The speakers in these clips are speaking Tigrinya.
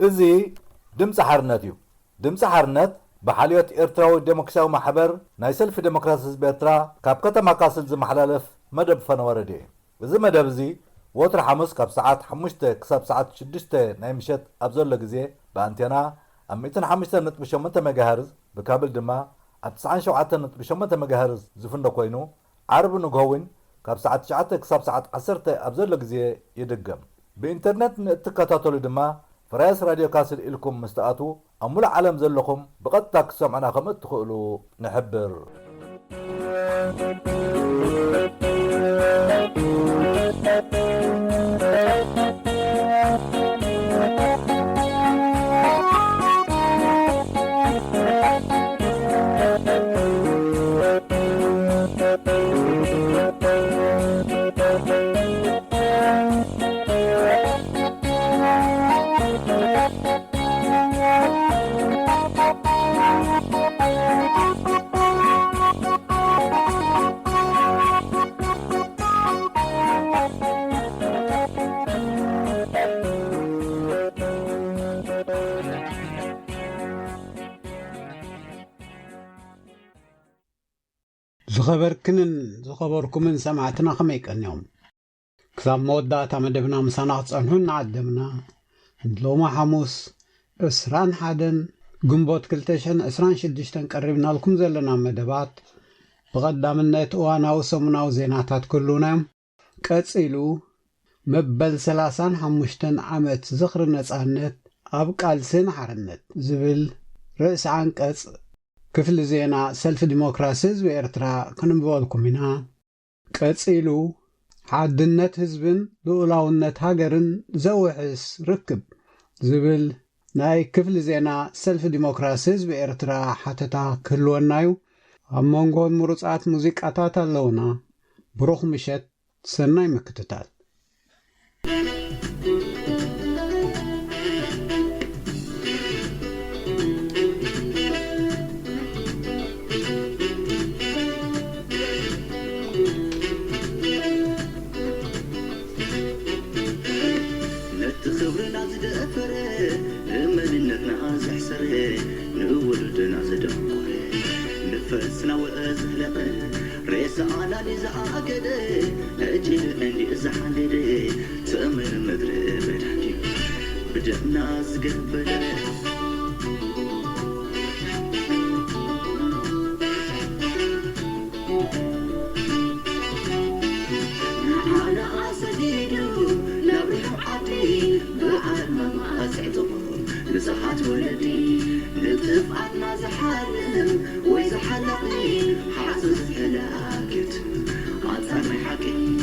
እዙይ ድምፂ ሓርነት እዩ። ድምፂ ሓርነት ብሓልዮት ኤርትራዊ ዴሞክራሲያዊ ማሕበር ናይ ሰልፊ ዴሞክራሲ ህዝቢ ኤርትራ ካብ ከተማ ካስል ዝመሓላለፍ መደብ ፈነወረደ እዩ። እዚ መደብ እዚ ወትሪ ሐሙስ ካብ ሰዓት 5 ክሳብ ሰዓት 6 ናይ ምሸት ኣብ ዘሎ ግዜ ብኣንቴና ኣብ 105.8 ሜጋሄርዝ ብካብል ድማ ኣብ 97.8 ሜጋሄርዝ ዝፍኖ ኮይኑ ዓርብ ንግሆውን ካብ ሰዓት 9 ክሳብ ሰዓት 10 ኣብ ዘሎ ግዜ ይድገም። ብኢንተርኔት እትከታተሉ ድማ ፍራይስ ራድዮ ካስል ኢልኩም ምስተኣቱ ኣብ ሙሉእ ዓለም ዘለኹም ብቐጥታ ክሰምዑና ከም እትኽእሉ ንሕብር። ዝኸበርኩምን ሰማዕትና ከመይ ቀንዮም ክሳብ መወዳእታ መደብና ምሳና ክጸንሑን ንዓደምና ሎማ ሐሙስ 21 ግንቦት 2026 ቀሪብናልኩም ዘለና መደባት ብቐዳምነት እዋናዊ ሰሙናዊ ዜናታት ክህልውናዮም ቀጺሉ መበል 35 ዓመት ዝኽሪ ነጻነት ኣብ ቃልስን ሓርነት ዝብል ርእሲ አንቀጽ ክፍሊ ዜና ሰልፊ ዲሞክራሲ ህዝቢ ኤርትራ ክንብበልኩም ኢና። ቀጺሉ ሓድነት ህዝብን ልኡላውነት ሃገርን ዘውሕስ ርክብ ዝብል ናይ ክፍሊ ዜና ሰልፊ ዲሞክራሲ ህዝቢ ኤርትራ ሓተታ ክህልወና እዩ። ኣብ መንጎን ምሩጻት ሙዚቃታት ኣለውና። ብሩኽ ምሸት፣ ሰናይ ምክትታል። نفسنا وأزهلق رئيس عالي زعاقد أجل عندي إزحالد تأمر مدرب الحكي بدأ ناس قبل على أسديدو لابريح عدي بعلم ما أسعدهم نزحات ولدي نتفعنا زحالم ويزحلقني حاسس هلاكت عطاني حكي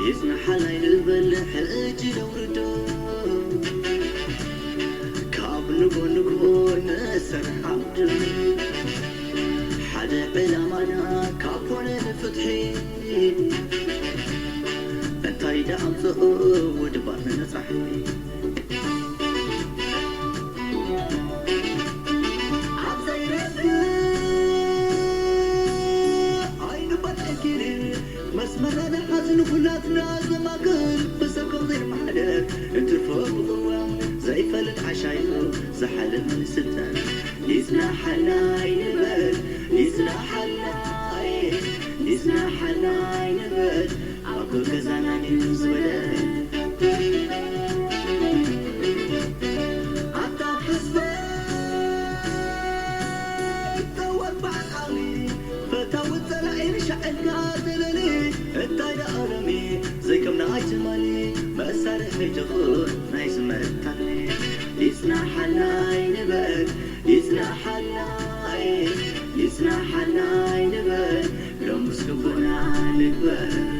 يسمح لي البلح اجي لوردو كاب نقو نسر حمد حدا علمنا كابون الفتحي انتايدا امزو ودبارنا نصحي مسمرنا حزن كلاتنا زماكل بسكم غير محلك انترفوا بضوة زي فلت عشايو زحل من الستان يسنا حلاي نبال يسنا حلاي يسنا حلاي نبال أقول كزانا نزولان عطا حسبان توت بعد عقلي فتوت زلعين شعل قادلني التايدا أرمي زي كم نعيش مالي بأسارح بيجخون نايس مرتالي يسنا حلاي نبال يسنا حلاي يسنا حلاي نبال لو مسكبونا نبال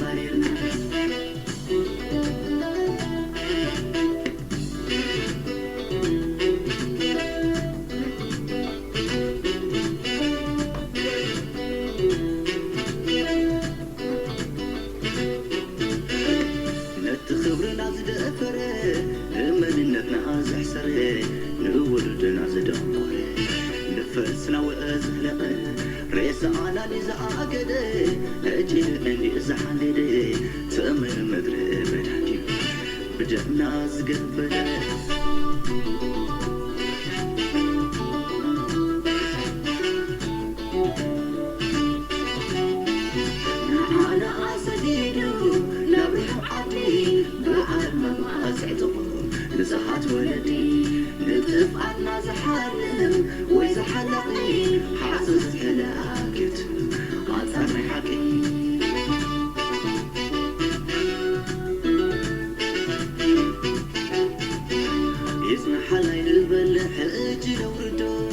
أباريرنا نتخبرنا زدفر مننتنا زحسر نولدنا زدقر نفسنا وأزهلق ريس على لزعاقد أجل أني زحلد تأمن مدر بدحكي بدأنا زقبل على عسدينو نبرح عطي بعلم أسعدهم نزحات ولدي نتفعنا زحالم ويزحلقي حاسس هلاكت عطر حكي يسمح لي البلح اجي لوردو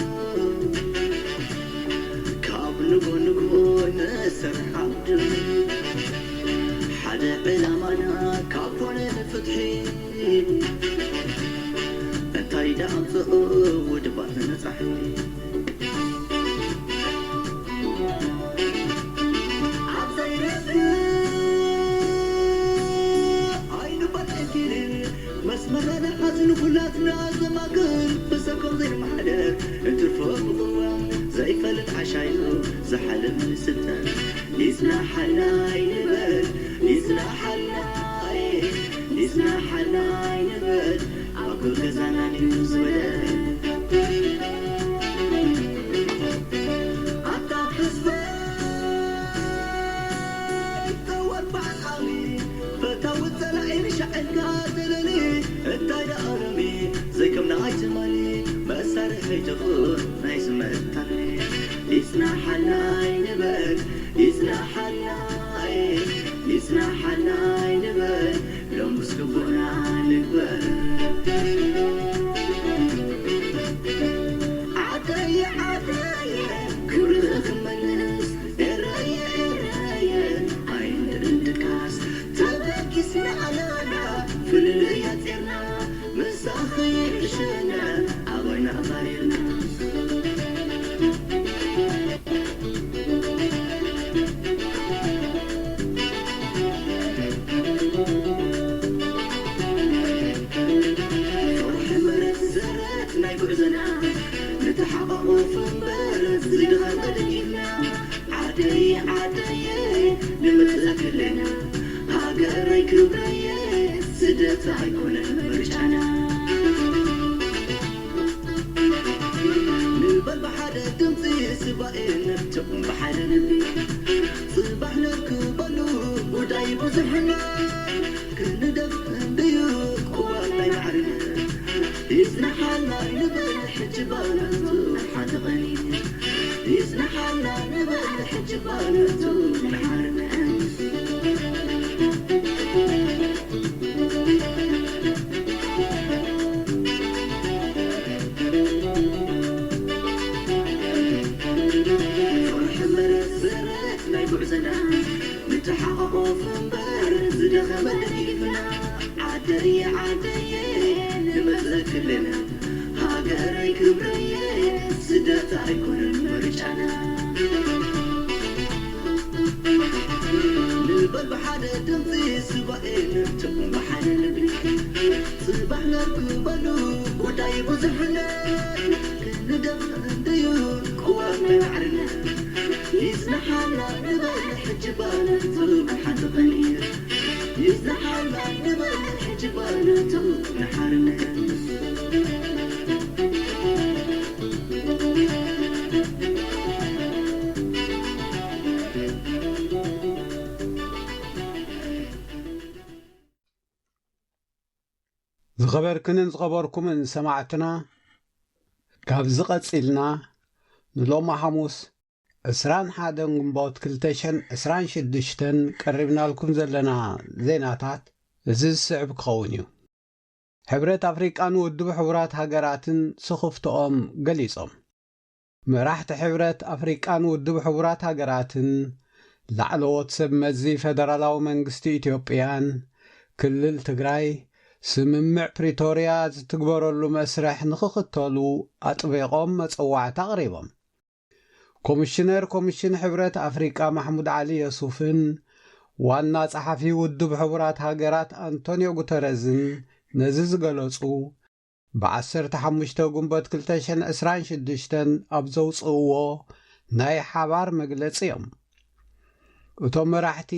كاب نقو نسر حبدو حدا علامنا كابون الفتحي انتاي دعم ودباتنا صحي عبزي رفي عين بطحكي مسمرنا حزن كلاتنا زماكن بسكم زي المحدر انترفوق ضوام زي فلت عشايو زحل من الستان يسنا حناي نبال يسنا حناي يسنا حناي نبال أقول كزانا نيوز ودان عطا حسبي تور بعد حالي فتاوت زلعين شعل قادرني التاي أرمي زي كم نعيش مالي مسار حيجخون نايس متالي يسنا حناي نبال يسنا حناي يسنا حناي نبال لو مسكبونا نبال عدايا عدايا كل خملس إرايا عين اندكاس تباك يسمع لنا في اللياتنا مساخي عشنا عوينا أباريرنا نتحقق فنبرز زيدها مدينة عادي عادي نمتلك لنا هاقري كبري سدت عيكون مرجعنا نلبل بحادة تمضي سبائنا تقوم بحادة نبي صباح نركبلو ودايب وزحنا كل دفع ديوك قوانا يعرنا يسنح لنا نبل حجبانته حد غني يسنح لنا نبل حجبانته نحارنا فرح مرزرت ما يبعزنا نتحقق فنبرز دخل مدينة عادي عادي نمزك لنا هاقري كبري سدات عيكون مرجعنا نلبل بحادة تنطي سبائنا تقوم بحادة نبي صباحنا كبالو ودايب وزحنا كل دفع ديوك قوانا يعرنا يسنح لنا نبال حجبانا طلب حد غني يسنح لنا نبال حجبانا طلب نحارنا ዝኸበርክንን ዝኸበርኩምን ሰማዕትና ካብ ዝቐፂልና ንሎማ ሐሙስ 21 ግንቦት 2026 ቀሪብናልኩም ዘለና ዜናታት እዚ ዝስዕብ ክኸውን እዩ። ሕብረት ኣፍሪቃን ውድብ ሕቡራት ሃገራትን ስኽፍትኦም ገሊጾም። መራሕቲ ሕብረት ኣፍሪቃን ውድብ ሕቡራት ሃገራትን ላዕለዎት ሰብ መዚ ፌደራላዊ መንግስቲ ኢትዮጵያን ክልል ትግራይ ስምምዕ ፕሪቶርያ ዝትግበረሉ መስርሕ ንኽኽተሉ ኣጥቢቖም መጽዋዕታ ኣቕሪቦም። ኮሚሽነር ኮሚሽን ሕብረት ኣፍሪቃ ማሕሙድ ዓሊ የሱፍን ዋና ጸሓፊ ውድብ ሕቡራት ሃገራት አንቶኒዮ ጉተረዝን ነዚ ዝገለጹ ብ15 ጉንበት 2026 ኣብ ዘውፅእዎ ናይ ሓባር መግለጺ እዮም። እቶም መራሕቲ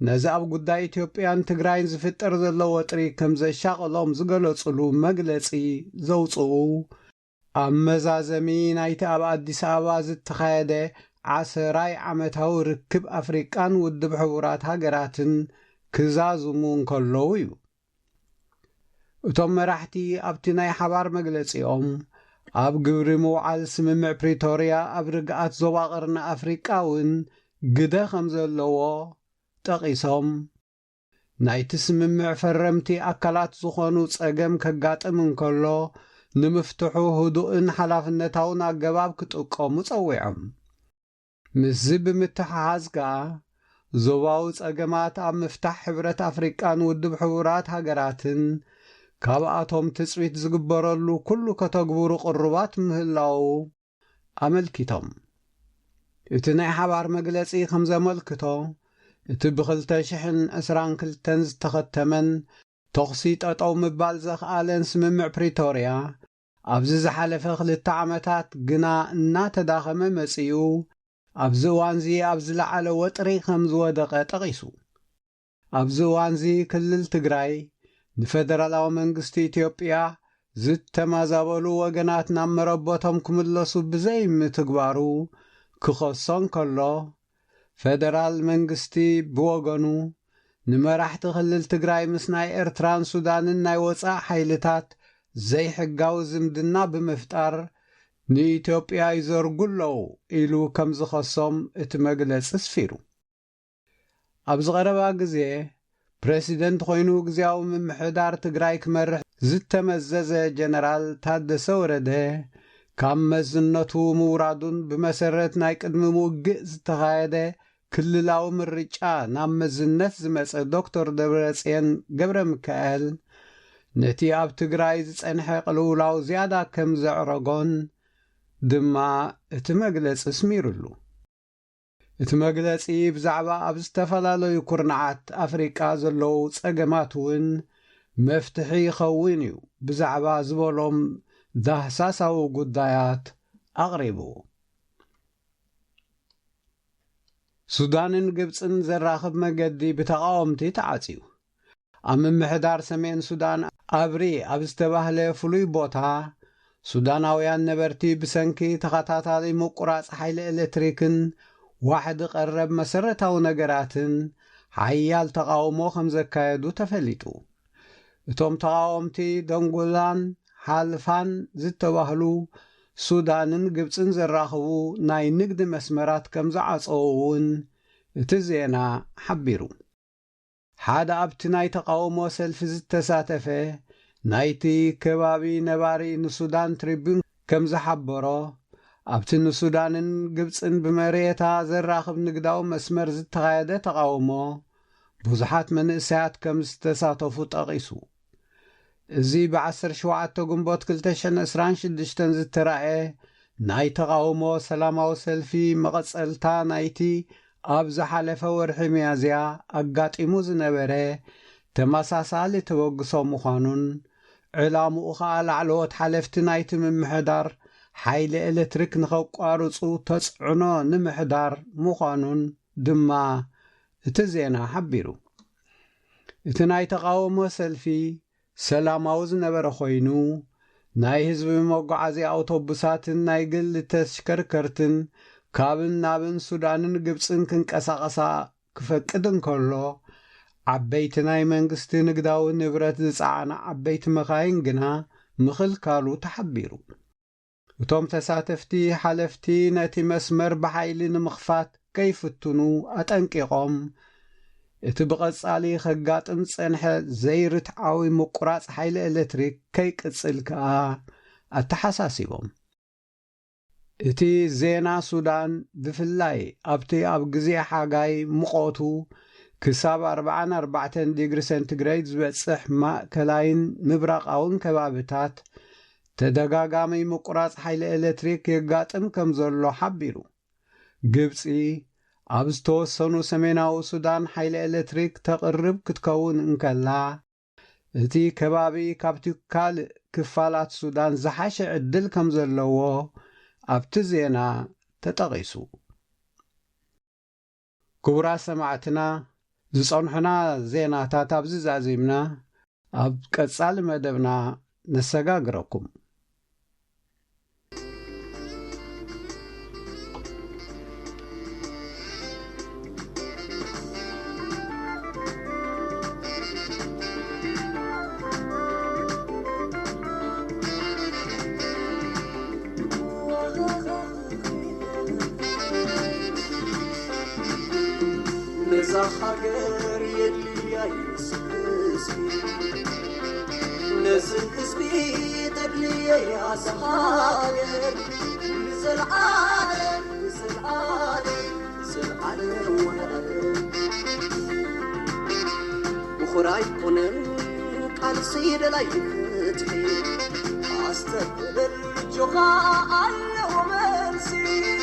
ነዚ ኣብ ጉዳይ ኢትዮጵያን ትግራይን ዝፍጠር ዘሎ ወጥሪ ከም ዘሻቐሎም ዝገለጹሉ መግለጺ ዘውፅኡ ኣብ መዛዘሚ ናይቲ ኣብ ኣዲስ ኣበባ ዝተኻየደ 10ይ ዓመታዊ ርክብ ኣፍሪቃን ውድብ ሕቡራት ሃገራትን ክዛዝሙ እንከለዉ እዩ። እቶም መራሕቲ ኣብቲ ናይ ሓባር መግለጺኦም ኣብ ግብሪ ምውዓል ስምምዕ ፕሪቶርያ ኣብ ርግኣት ዞባ ቐርኒ ኣፍሪቃ እውን ግደ ከም ዘለዎ ጠቒሶም ናይቲ ስምምዕ ፈረምቲ ኣካላት ዝኾኑ ጸገም ከጋጥም እንከሎ ንምፍትሑ ህዱእን ሓላፍነታውን ኣገባብ ክጥቀሙ ጸዊዖም። ምስዚ ብምትሓሓዝ ከኣ ዞባዊ ጸገማት ኣብ ምፍታሕ ሕብረት ኣፍሪቃን ውድብ ሕቡራት ሃገራትን ካብኣቶም ትጽቢት ዝግበረሉ ኩሉ ከተግብሩ ቕሩባት ምህላው ኣመልኪቶም። እቲ ናይ ሓባር መግለጺ ከም ዘመልክቶ እቲ ብ2022 ዝተኸተመን ተኽሲ ጠጠው ምባል ዘኽኣለን ስምምዕ ፕሪቶርያ ኣብዚ ዝሓለፈ 2 ዓመታት ግና እናተዳኸመ መጺኡ ኣብዚ እዋንዚ ኣብ ዝለዓለ ወጥሪ ከም ዝወደቐ ጠቒሱ ኣብዚ እዋንዚ ክልል ትግራይ ንፌደራላዊ መንግስቲ ኢትዮጵያ ዝተማዛበሉ ወገናት ናብ መረቦቶም ክምለሱ ብዘይ ምትግባሩ ክኸሶን ከሎ ፌደራል መንግስቲ ብወገኑ ንመራሕቲ ክልል ትግራይ ምስ ናይ ኤርትራን ሱዳንን ናይ ወፃእ ሓይልታት ዘይሕጋዊ ዝምድና ብምፍጣር ንኢትዮጵያ ይዘርጉለዉ ኢሉ ከም ዝኸሶም እቲ መግለጺ ስፊሩ። ኣብ ዝቐረባ ግዜ ፕሬሲደንት ኮይኑ ግዜያዊ ምምሕዳር ትግራይ ክመርሕ ዝተመዘዘ ጀነራል ታደሰ ወረደ ካብ መዝነቱ ምውራዱን ብመሰረት ናይ ቅድሚ ውግእ ዝተኻየደ ክልላዊ ምርጫ ናብ መዝነት ዝመጸ ዶክተር ደብረጽዮን ገብረ ሚካኤል ነቲ ኣብ ትግራይ ዝጸንሐ ቅልውላው ዝያዳ ከም ዘዕረጎን ድማ እቲ መግለጺ ስሚሩሉ። እቲ መግለጺ ብዛዕባ ኣብ ዝተፈላለዩ ኩርናዓት ኣፍሪቃ ዘለዉ ጸገማት እውን መፍትሒ ይኸውን እዩ ብዛዕባ ዝበሎም ዳህሳሳዊ ጉዳያት ኣቕሪቡ። ሱዳንን ግብፅን ዘራኽብ መገዲ ብተቃወምቲ ተዓጽዩ። ኣብ ምምሕዳር ሰሜን ሱዳን ኣብሪ ኣብ ዝተባህለ ፍሉይ ቦታ ሱዳናውያን ነበርቲ ብሰንኪ ተኸታታሊ ምቁራጽ ሓይሊ ኤሌክትሪክን ዋሕዲ ቀረብ መሰረታዊ ነገራትን ሓያል ተቃውሞ ከም ዘካየዱ ተፈሊጡ። እቶም ተቃወምቲ ደንጉላን ሓልፋን ዝተባህሉ ሱዳንን ግብፅን ዘራኽቡ ናይ ንግዲ መስመራት ከም ዝዓፀው እውን እቲ ዜና ሓቢሩ። ሓደ ኣብቲ ናይ ተቃውሞ ሰልፊ ዝተሳተፈ ናይቲ ከባቢ ነባሪ ንሱዳን ትሪቡን ከም ዝሓበሮ ኣብቲ ንሱዳንን ግብፅን ብመሬታ ዘራኽብ ንግዳዊ መስመር ዝተኻየደ ተቃውሞ ብዙሓት መንእሰያት ከም ዝተሳተፉ ጠቒሱ። እዚ ብ17 ጉንቦት 2026 ዝተራእየ ናይ ተቃውሞ ሰላማዊ ሰልፊ መቐጸልታ ናይቲ ኣብ ዝሓለፈ ወርሒ ሚያዝያ ኣጋጢሙ ዝነበረ ተመሳሳሊ ተበግሶ ምዃኑን ዕላምኡ ከዓ ላዕለዎት ሓለፍቲ ናይቲ ምምሕዳር ሓይሊ ኤሌክትሪክ ንኸቋርፁ ተጽዕኖ ንምሕዳር ምዃኑን ድማ እቲ ዜና ሓቢሩ። እቲ ናይ ተቃውሞ ሰልፊ ሰላማዊ ዝነበረ ኮይኑ ናይ ህዝቢ መጓዓዝያ ኣውቶቡሳትን ናይ ግሊ ተሽከርከርትን ካብን ናብን ሱዳንን ግብፅን ክንቀሳቐሳ ክፈቅድ እንከሎ ዓበይቲ ናይ መንግስቲ ንግዳዊ ንብረት ዝፀዓና ዓበይቲ መኻይን ግና ምኽልካሉ ተሓቢሩ። እቶም ተሳተፍቲ ሓለፍቲ ነቲ መስመር ብሓይሊ ንምኽፋት ከይፍትኑ ኣጠንቂቖም እቲ ብቐጻሊ ኸጋጥም ጸንሐ ዘይርትዓዊ ምቁራጽ ሓይሊ ኤሌክትሪክ ከይቅጽል ከኣ ኣተሓሳሲቦም። እቲ ዜና ሱዳን ብፍላይ ኣብቲ ኣብ ግዜ ሓጋይ ሙቐቱ ክሳብ 44 ዲግሪ ሴንቲግሬድ ዝበጽሕ ማእከላይን ምብራቃውን ከባቢታት ተደጋጋሚ ምቁራጽ ሓይሊ ኤሌክትሪክ የጋጥም ከም ዘሎ ሓቢሩ ግብፂ ኣብ ዝተወሰኑ ሰሜናዊ ሱዳን ሓይሊ ኤሌክትሪክ ተቕርብ ክትከውን እንከላ እቲ ከባቢ ካብቲ ካልእ ክፋላት ሱዳን ዝሓሸ ዕድል ከም ዘለዎ ኣብቲ ዜና ተጠቒሱ ክቡራት ሰማዕትና ዝጸንሑና ዜናታት ኣብዚ ዛዚምና ኣብ ቀጻሊ መደብና ነሰጋግረኩም نزاحجر يلي يسقسي نزل اسمي تبلي يا زحاجر نزل عالم نزل عالم نزل عالم وخراي كونن قال سيد لا يكتي استقبل جوها الله ومرسي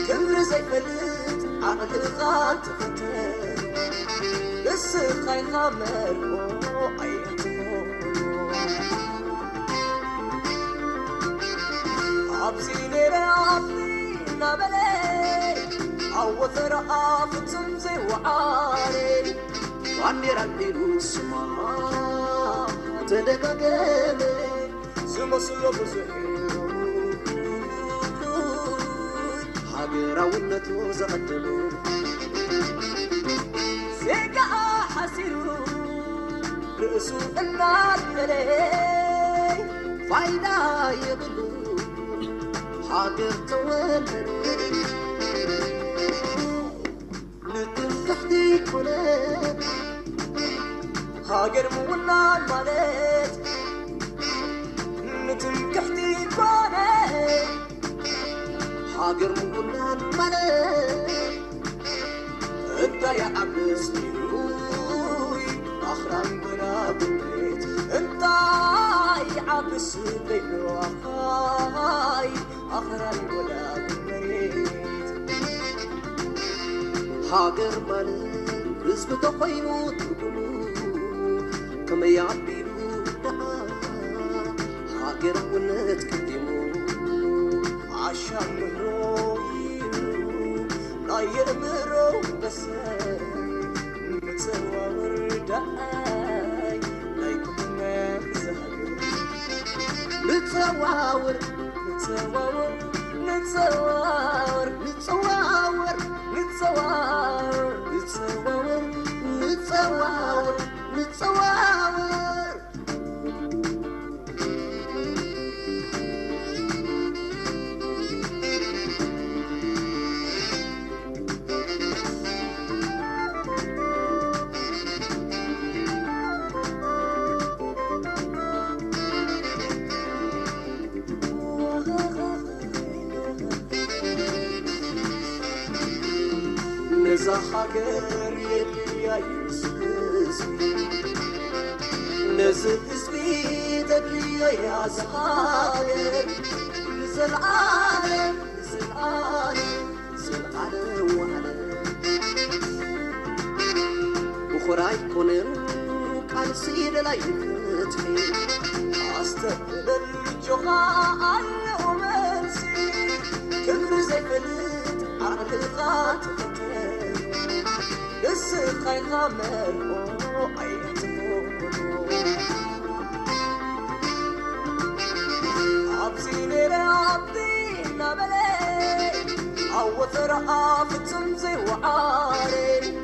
كبر زي فلت عقد الغات بس خاي خامر عيتمو عبزيني رعبي نابلي عوثر آفتم زي وعاري وعني ربي روسما تدقاقلي زمو سلو بزحيو حقيرا ونتو زغدلو سيقا حسيرو رأسو النار ملي فايدا يبلو حاقر تولد نتن تحدي كولد حاقر مولان مالت نتن تحدي كولد حاقر مولان مالت انت يا عبسني اخران بلا بيت انت يا عبسني اخران بلا بيت حاضر مالك رزق تقيمو تقولو كما يعبيلو حاضر ونت كديمو عشان مهروي لا يأمرو بس متسوّر داي لا يكون زهر متسوّر متسوّر متسوّر متسوّر متسوّر متسوّر متسوّر متسوّر نزاحجر يلي يسقسي نزل اسمي تبلي يا زحاجر نزل عالم نزل عالم نزل عالم وعالم وخراي كونن قال سيد لا يكتي استقبل جوها الله ومرسي كبر زي فلت عقد الغات بس خاي خامر عيتمو عبزيني رعبي نابلي عوثر آفتم زي وعاري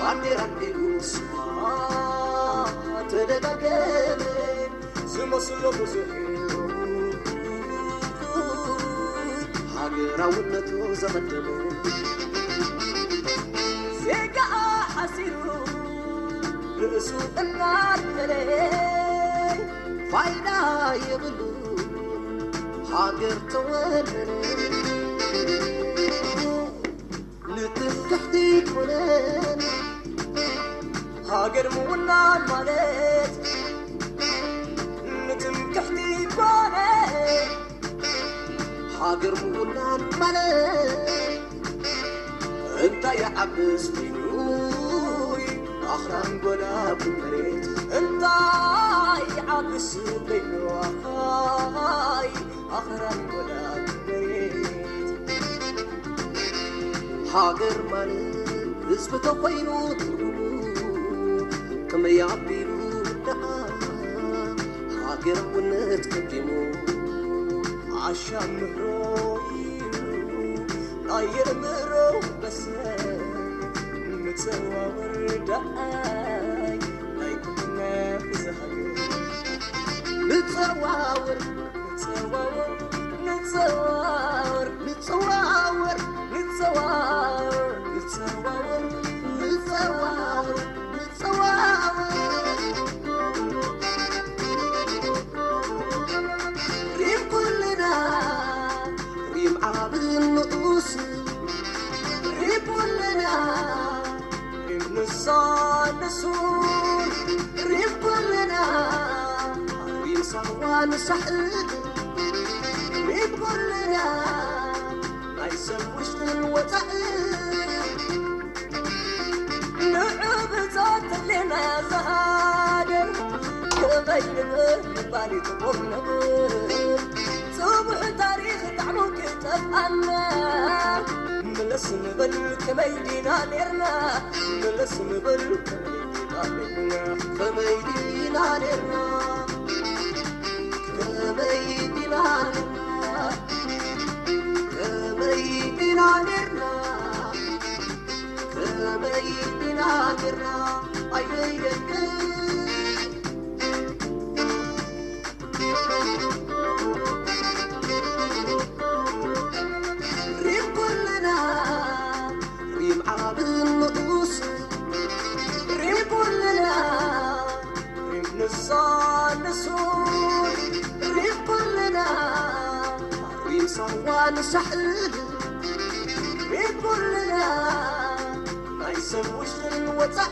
وعني ربي روسما تدقاقلي زمو سلو بزحيو حقيرا ونتو زغدلو سيقا حسيرو رأسو النار ملي فايدا يبلو حاجر تولن نتنكحتي كونن حاجر مولان مالت نتنكحتي كونن حاجر مولان مالت انت يا عبس فينوي اخران ولا بمريت انت يا عبس فينوي اخران ولا بمريت حاجر مالت اسبتو فينو كما يعبيرو حاجر ونت قدمو عشان مهروي يرمرو بس متسواور داي لا يكون بزهق نتسواور نتسواور نتسواور نتسواور نتسواور نتسواور نتسواور نتسواور ريم كلنا ريم عابد النقوس ريب لنا ريب نصان ريب لنا ريب صوان سحر ريب لنا ما يسويش الوطن نعب ذات لنا زهادر كبين بالي تقولنا صبح تاريخ تعمل كتاب أنا ملس نبل كميدينا نرنا ملس نبل كميدينا نرنا كميدينا نرنا كميدينا نرنا كميدينا نرنا أي صوان سحر يقول لنا ما يسويش الوطن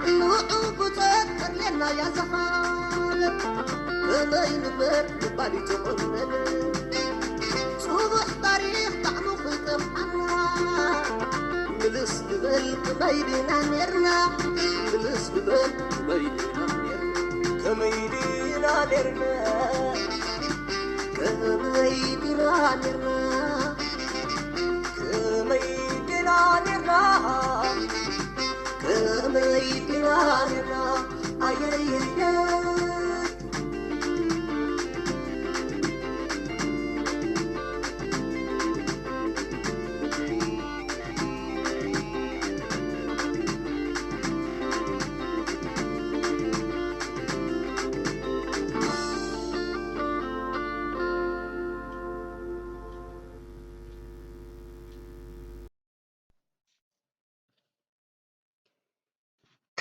نوعب تذكر لنا يا زهر ما ينبر بالي تقولنا صبح تاريخ طعمه ختم حنا ملس ببل كميدينا نرنا ملس ببل كميدينا نرنا كميدينا نرنا كميدينا نرنا كميدينا نرنا كميدينا نرنا أي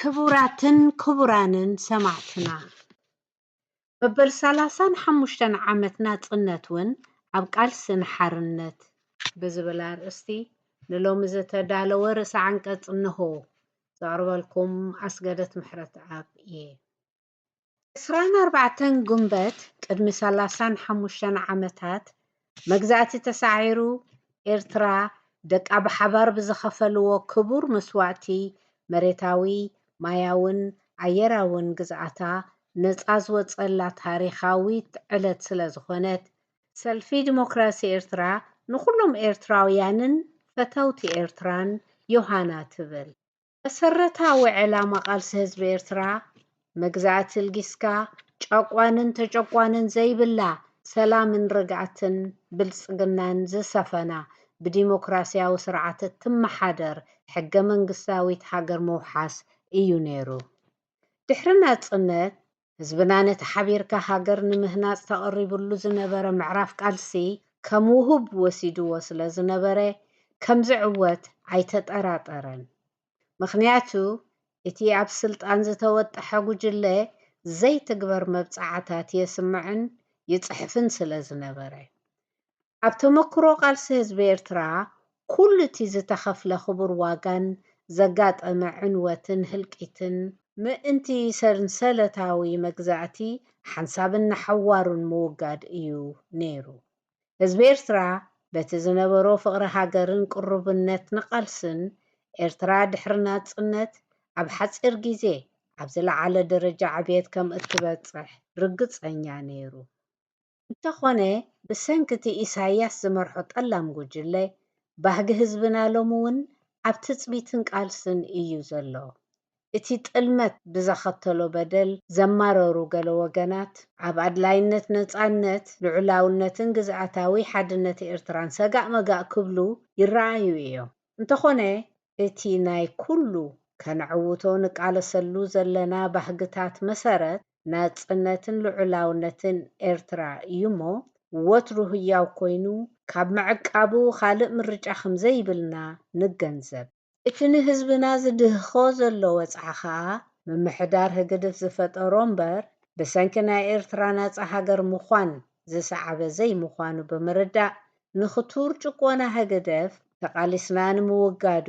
ክቡራትን ክቡራንን ሰማዕትና በበል 35 ዓመት ናጽነት እውን ኣብ ቃልስን ሓርነት ብዝብል ኣርእስቲ ንሎሚ ዝተዳለወ ርእሰ ዓንቀጽ እንሆ ዘቕርበልኩም ኣስገደት ምሕረት ኣብ እየ 24 ጉንበት ቅድሚ 35 ዓመታት መግዛእቲ ተሳዒሩ ኤርትራ ደቃ ብሓባር ብዝኸፈልዎ ክቡር መስዋዕቲ መሬታዊ ማያውን ኣየራውን ግዝኣታ ነፃ ዝወፀላ ታሪኻዊት ዕለት ስለ ዝኾነት ሰልፊ ዲሞክራሲ ኤርትራ ንኩሎም ኤርትራውያንን ፈተውቲ ኤርትራን ዮሃና ትብል መሰረታዊ ዕላማ ቃልሲ ህዝቢ ኤርትራ መግዛእቲ ልጊስካ ጨቋንን ተጨቋንን ዘይብላ ሰላምን ርግኣትን ብልጽግናን ዝሰፈና ብዲሞክራሲያዊ ስርዓት ትመሓደር ሕገ መንግስታዊት ሃገር ምውሓስ እዩ ነይሩ ድሕሪ ናጽነት ህዝብና ነቲ ሓቢርካ ሃገር ንምህናፅ ተቐሪብሉ ዝነበረ ምዕራፍ ቃልሲ ከም ውሁብ ወሲድዎ ስለ ዝነበረ ከም ዝዕወት ኣይተጠራጠረን ምኽንያቱ እቲ ኣብ ስልጣን ዝተወጠሐ ጉጅለ ዘይትግበር መብፃዕታት የስምዕን ይፅሕፍን ስለ ዝነበረ ኣብ ተመክሮ ቃልሲ ህዝቢ ኤርትራ ኩሉ እቲ ዝተኸፍለ ክቡር ዋጋን ዘጋጠመ ዕንወትን ህልቂትን ምእንቲ ሰንሰለታዊ መግዛእቲ ሓንሳብን ናሓዋሩን ምውጋድ እዩ ነይሩ። ህዝቢ ኤርትራ በቲ ዝነበሮ ፍቕሪ ሃገርን ቅርብነት ንቃልስን ኤርትራ ድሕሪ ናፅነት ኣብ ሓፂር ግዜ ኣብ ዝለዓለ ደረጃ ዕብየት ከም እትበፅሕ ርግፀኛ ነይሩ። እንተኾነ ብሰንኪ እቲ ኢሳያስ ዝመርሖ ጠላም ጉጅለ ባህጊ ህዝብና ሎሚ እውን ኣብ ትፅቢትን ቃልስን እዩ ዘሎ። እቲ ጥልመት ብዘኸተሎ በደል ዘማረሩ ገለ ወገናት ኣብ ኣድላይነት ነፃነት ልዑላውነትን ግዝኣታዊ ሓድነት ኤርትራን ሰጋእ መጋእ ክብሉ ይረኣዩ እዮም። እንተኾነ እቲ ናይ ኩሉ ከነዕውቶ ንቃለሰሉ ዘለና ባህግታት መሰረት ናፅነትን ልዑላውነትን ኤርትራ እዩ እሞ ወትሩ ህያው ኮይኑ ካብ ምዕቃቡ ካልእ ምርጫ ከምዘይብልና ንገንዘብ። እቲ ንህዝብና ዝድህኾ ዘሎ ወፅዓ ከዓ ምምሕዳር ህግደፍ ዝፈጠሮ እምበር ብሰንኪ ናይ ኤርትራ ናፃ ሃገር ምዃን ዝሰዓበ ዘይምዃኑ ብምርዳእ ንኽቱር ጭቆና ህግደፍ ተቃሊስና ንምውጋዱ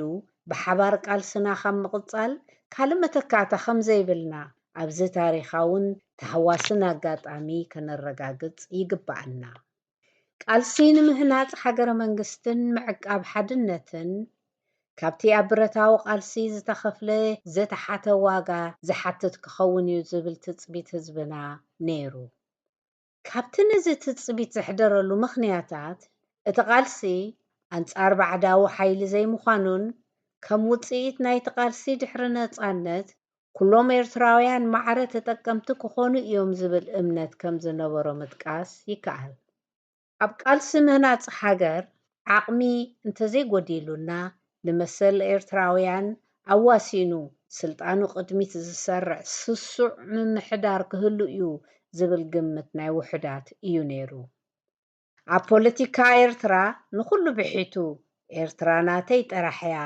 ብሓባር ቃልስና ካብ ምቕፃል ካልእ መተካእታ ከምዘይብልና ኣብዚ ታሪኻውን ተሃዋስን ኣጋጣሚ ከነረጋግፅ ይግባአና። ቃልሲ ንምህናፅ ሃገረ መንግስትን ምዕቃብ ሓድነትን ካብቲ ኣብ ብረታዊ ቃልሲ ዝተኸፍለ ዘተሓተ ዋጋ ዝሓትት ክኸውን እዩ ዝብል ትፅቢት ህዝብና ነይሩ። ካብቲ ነዚ ትፅቢት ዘሕደረሉ ምክንያታት እቲ ቃልሲ ኣንፃር ባዕዳዊ ሓይሊ ዘይምዃኑን ከም ውፅኢት ናይቲ ቃልሲ ድሕሪ ነፃነት ኩሎም ኤርትራውያን ማዕረ ተጠቀምቲ ክኾኑ እዮም ዝብል እምነት ከም ዝነበሮ ምጥቃስ ይከኣል። ኣብ ቃልሲ ምህናፅ ሃገር ዓቕሚ እንተዘይጎዲሉና ንመሰል ኤርትራውያን ኣዋሲኑ ስልጣኑ ቅድሚት ዝሰርዕ ስሱዕ ምምሕዳር ክህሉ እዩ ዝብል ግምት ናይ ውሕዳት እዩ ነይሩ። ኣብ ፖለቲካ ኤርትራ ንኩሉ ብሒቱ ኤርትራ ናተይ ጥራሕ እያ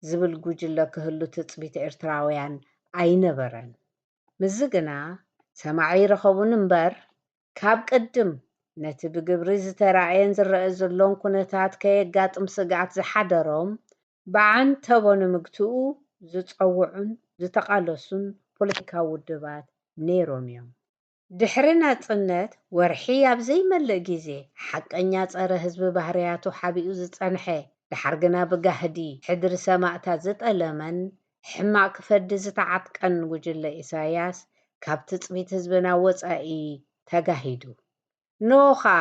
ዝብል ጉጅለ ክህሉ ትፅቢት ኤርትራውያን ኣይነበረን። ምዝ ግና ሰማዒ ረኸቡን እምበር ካብ ቅድም ነቲ ብግብሪ ዝተራእየን ዝረአ ዘሎን ኩነታት ከየጋጥም ስጋዓት ዝሓደሮም ብዓንተቦ ንምግትኡ ዝፀውዑን ዝተቃለሱን ፖለቲካዊ ውድባት ነይሮም እዮም። ድሕሪ ናፅነት ወርሒ ኣብ ዘይመልእ ግዜ ሓቀኛ ፀረ ህዝቢ ባህርያቱ ሓቢኡ ዝፀንሐ ድሓር ግና ብጋህዲ ሕድሪ ሰማእታት ዝጠለመን ሕማቅ ክፈዲ ዝተዓጥቀን ጉጅለ ኢሳያስ ካብ ትፅቢት ህዝብና ወፃኢ ተጋሂዱ ኖ ከዓ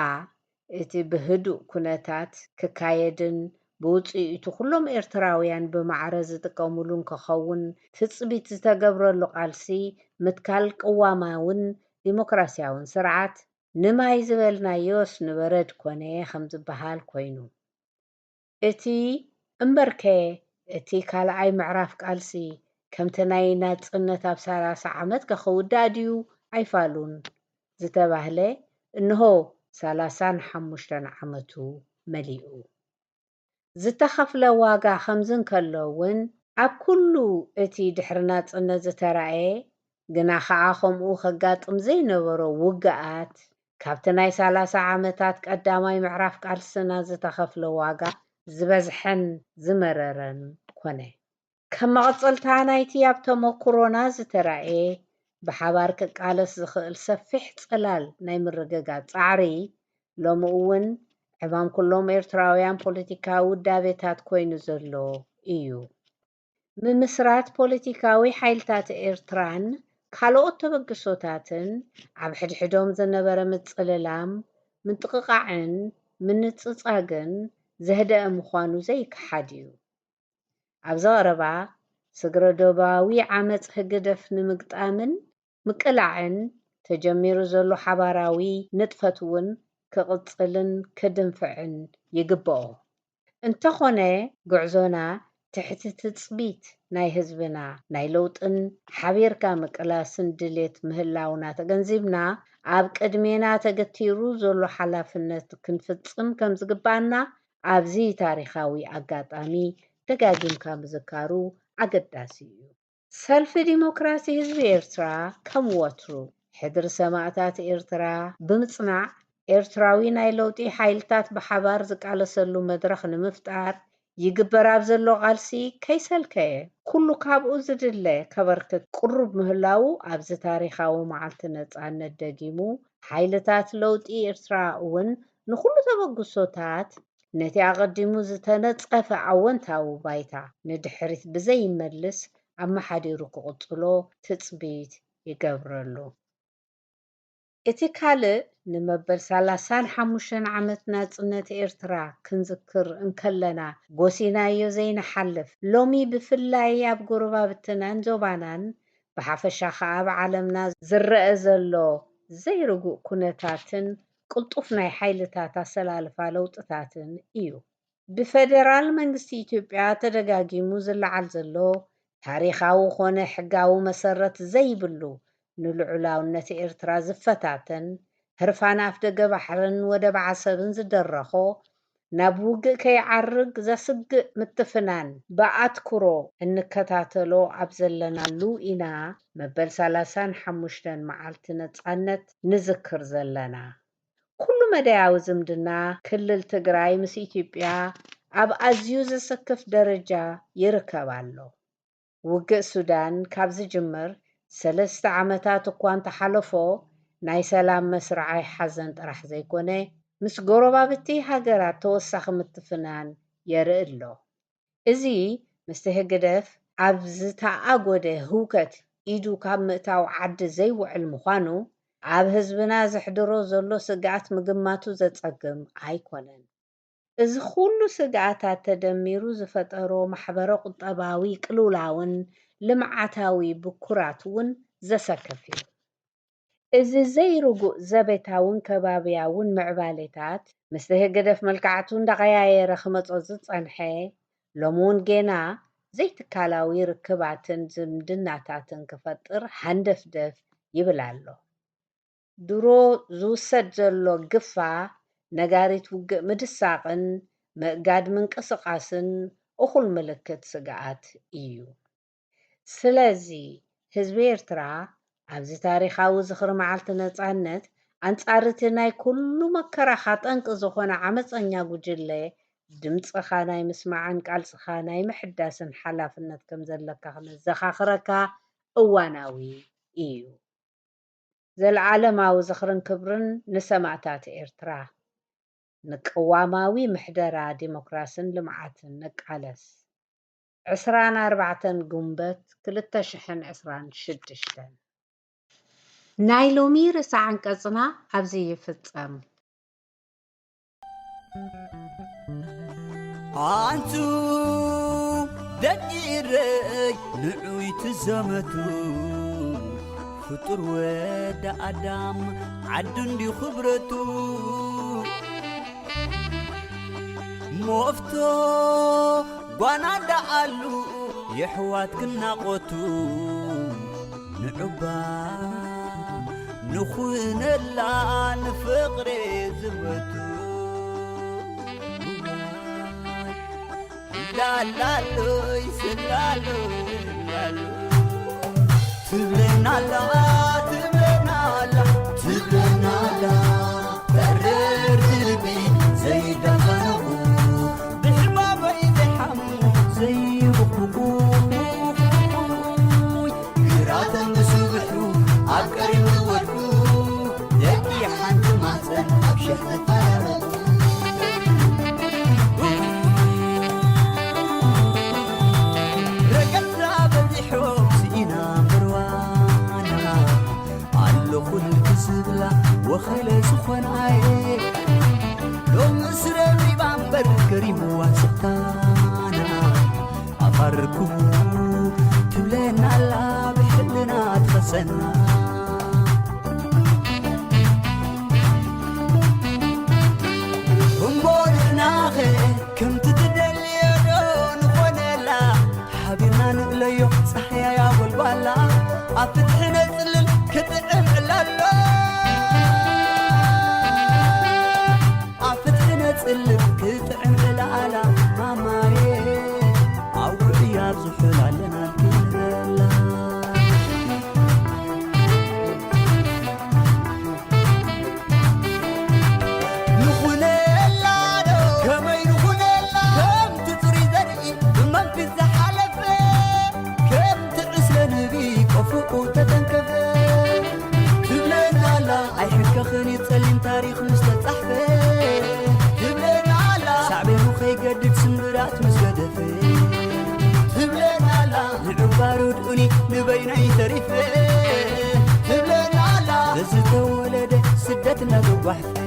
እቲ ብህዱእ ኩነታት ክካየድን ብውፅኢቱ ኩሎም ኤርትራውያን ብማዕረ ዝጥቀሙሉን ክኸውን ትፅቢት ዝተገብረሉ ቃልሲ ምትካል ቅዋማውን ዲሞክራሲያውን ስርዓት ንማይ ዝበልናዮስ ንበረድ ኮነ ከም ዝበሃል ኮይኑ እቲ እምበርከ እቲ ካልኣይ ምዕራፍ ቃልሲ ከምቲ ናይ ናፅነት ኣብ 30 ዓመት ከኸውዳእ ድዩ ኣይፋሉን ዝተባህለ እንሆ 35 ዓመቱ መሊኡ ዝተኸፍለ ዋጋ ከምዝን ከሎውን ኣብ ኩሉ እቲ ድሕሪ ናፅነት ዝተራእየ ግና ከዓ ከምኡ ከጋጥም ዘይነበሮ ውግኣት ካብቲ ናይ 30 ዓመታት ቀዳማይ ምዕራፍ ቃልስና ዝተኸፍለ ዋጋ ዝበዝሐን ዝመረረን ኮነ። ከም መቐፀልታ ናይቲ ኣብ ተመክሮና ዝተራእየ ብሓባር ክቃለስ ዝኽእል ሰፊሕ ፅላል ናይ ምርግጋፅ ፃዕሪ ሎሚ እውን ዕማም ኩሎም ኤርትራውያን ፖለቲካዊ ውዳቤታት ኮይኑ ዘሎ እዩ። ምምስራት ፖለቲካዊ ሓይልታት ኤርትራን ካልኦት ተበግሶታትን ኣብ ሕድሕዶም ዝነበረ ምፅልላም ምጥቕቃዕን ምንፅፃግን ዘህደአ ምዃኑ ዘይከሓድ እዩ። ኣብዚ ቀረባ ስግረደባዊ ዓመፅ ህግደፍ ንምግጣምን ምቅላዕን ተጀሚሩ ዘሎ ሓባራዊ ንጥፈት እውን ክቕፅልን ክድንፍዕን ይግብኦ። እንተኾነ ጉዕዞና ትሕቲ ትፅቢት ናይ ህዝብና ናይ ለውጥን ሓቢርካ ምቅላስን ድሌት ምህላውና ተገንዚብና ኣብ ቅድሜና ተገቲሩ ዘሎ ሓላፍነት ክንፍፅም ከም ዝግባአና ኣብዚ ታሪኻዊ ኣጋጣሚ ደጋጊምካ ምዝካሩ ኣገዳሲ እዩ። ሰልፊ ዲሞክራሲ ህዝቢ ኤርትራ ከም ወትሩ ሕድሪ ሰማዕታት ኤርትራ ብምጽናዕ ኤርትራዊ ናይ ለውጢ ሓይልታት ብሓባር ዝቃለሰሉ መድረኽ ንምፍጣር ይግበር ኣብ ዘሎ ቃልሲ ከይሰልከየ ኩሉ ካብኡ ዝድለ ከበርክት ቁሩብ ምህላው ኣብዚ ታሪኻዊ መዓልቲ ነፃነት ደጊሙ ሓይልታት ለውጢ ኤርትራ እውን ንኩሉ ተበግሶታት ነቲ ኣቐዲሙ ዝተነፀፈ ኣወንታዊ ባይታ ንድሕሪት ብዘይመልስ ኣመሓዲሩ ክቕፅሎ ትፅቢት ይገብረሉ። እቲ ካልእ ንመበል 35 ዓመት ናጽነት ኤርትራ ክንዝክር እንከለና ጎሲናዮ ዘይነሓልፍ ሎሚ ብፍላይ ኣብ ጎረባብትናን ዞባናን ብሓፈሻ ከዓ ኣብ ዓለምና ዝረአ ዘሎ ዘይርጉእ ኩነታትን ቅልጡፍ ናይ ሓይልታት ኣሰላልፋ ለውጥታትን እዩ። ብፌደራል መንግስቲ ኢትዮጵያ ተደጋጊሙ ዝለዓል ዘሎ ታሪኻዊ ኮነ ሕጋዊ መሰረት ዘይብሉ ንልዑላውነት ኤርትራ ዝፈታተን ህርፋን ኣፍ ደገ ባሕርን ወደብ ዓሰብን ዝደረኾ ናብ ውግእ ከይዓርግ ዘስግእ ምትፍናን ብኣትኩሮ እንከታተሎ ኣብ ዘለናሉ ኢና መበል 35 መዓልቲ ነፃነት ንዝክር ዘለና። ኩሉ መዳያዊ ዝምድና ክልል ትግራይ ምስ ኢትዮጵያ ኣብ ኣዝዩ ዘሰክፍ ደረጃ ይርከብ ኣሎ። ውግእ ሱዳን ካብ ዝጅምር 3 ዓመታት እኳ እንተሓለፎ ናይ ሰላም መስራዓይ ሓዘን ጥራሕ ዘይኮነ ምስ ጎረባብቲ ሃገራት ተወሳኺ ምትፍናን የርኢ ኣሎ። እዚ ምስቲ ህግደፍ ኣብ ዝተኣጎደ ህውከት ኢዱ ካብ ምእታው ዓዲ ዘይውዕል ምዃኑ ኣብ ህዝብና ዘሕድሮ ዘሎ ስግኣት ምግማቱ ዘጸግም ኣይኮነን። እዚ ኩሉ ስግኣታት ተደሚሩ ዝፈጠሮ ማሕበረ ቁጠባዊ ቅልውላውን ልምዓታዊ ብኩራት እውን ዘሰክፍ እዩ። እዚ ዘይርጉእ ዘቤታውን ከባብያውን ምዕባሌታት ምስቲ ህግደፍ መልክዓቱ እንዳቀያየረ ክመፆ ዝፀንሐ ሎሚ እውን ጌና ዘይትካላዊ ርክባትን ዝምድናታትን ክፈጥር ሃንደፍደፍ ይብል ኣሎ። ድሮ ዝውሰድ ዘሎ ግፋ ነጋሪት ውግእ ምድሳቕን ምእጋድ ምንቅስቃስን እኹል ምልክት ስግኣት እዩ። ስለዚ ህዝቢ ኤርትራ ኣብዚ ታሪኻዊ ዝኽሪ መዓልቲ ነፃነት ኣንጻር እቲ ናይ ኩሉ መከራኻ ጠንቂ ዝኾነ ዓመፀኛ ጉጅለ ድምፅኻ ናይ ምስማዕን ቃልፅኻ ናይ ምሕዳስን ሓላፍነት ከም ዘለካ ክነዘኻኽረካ እዋናዊ እዩ። ዘለዓለማዊ ዝኽርን ክብርን ንሰማዕታት ኤርትራ፣ ንቅዋማዊ ምሕደራ ዲሞክራስን ልምዓትን ንቃለስ 24 ጉንበት 2026 ናይ ሎሚ ርእሰ አንቀጽና ኣብዚ ይፍጸም። አንቱ ደቂረይ ንዑይ ትዘመቱ ፍጡር ወደ አዳም ዓዱ እንዲ ኽብረቱ ሞፍቶ ጓና ዳዓሉ የሕዋት ክናቆቱ ንዑባ ንኹነላ ንፍቕሬ ዝመቱ ላላሎ ይስላሎ ላሎ ትብለናላ ትብለናላ ትብለናላ በርር ድርቢ ዘይደኸነቡ ብሕማበይ ዘይሓሙ ዘይብኽቡ ግራተን ምስብሑ ኣብ ቀሪቡ ወድቁ ደቂ ሓንቲ ማፀን ኣብ ሸሕነት ተረረቡ ረገዛ በዚሖም ስኢና ምርዋና ኣለኹን ክስብላ ወኸለ ዝኾናየ ሎም ስረብ ሪባንበር ከሪምዋ ስታና ኣፋርኩ ትብለናላ ብሕልና ትኸሰና እምቦንናኸ ከምቲ ትደልየዶ ንኾነላ ሓቢርና ንቕለዮ ፀሓያ ያጐልባላ ኣብ ፍትሕነ ጽልል ክትዕም ዕላሎ ኣብ ፍትሕነ ጽልል ክትዕም ዕላላ ማማዬ ኣውዕ እያብ ዝሑል ኣለና ክንበላ ردوني نبينا يترفه تبلنا لا لزتو ولد سدتنا بوحفه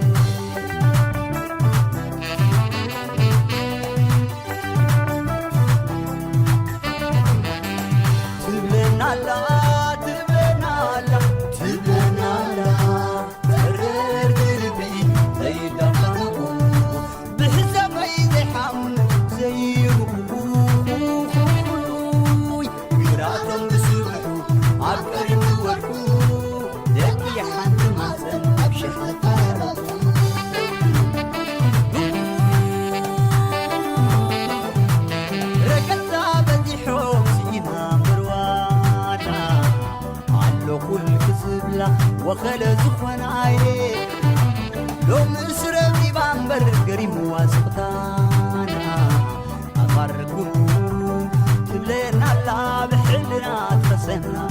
تبلنا لا تبلنا لا تبلنا لا ترر قلبي زي دفنه بحسب زي حمل زي روحي قراتهم بسبحوا عبقري بورحوا ذكي حد محسن أبشح ركضت بديحهم سينا مروانا علو كل كسب له وخلى زخوان عيني لو مسربني بامبر قريم واسقطانا أفرقوا تبلينا لا بحلنا تفسنا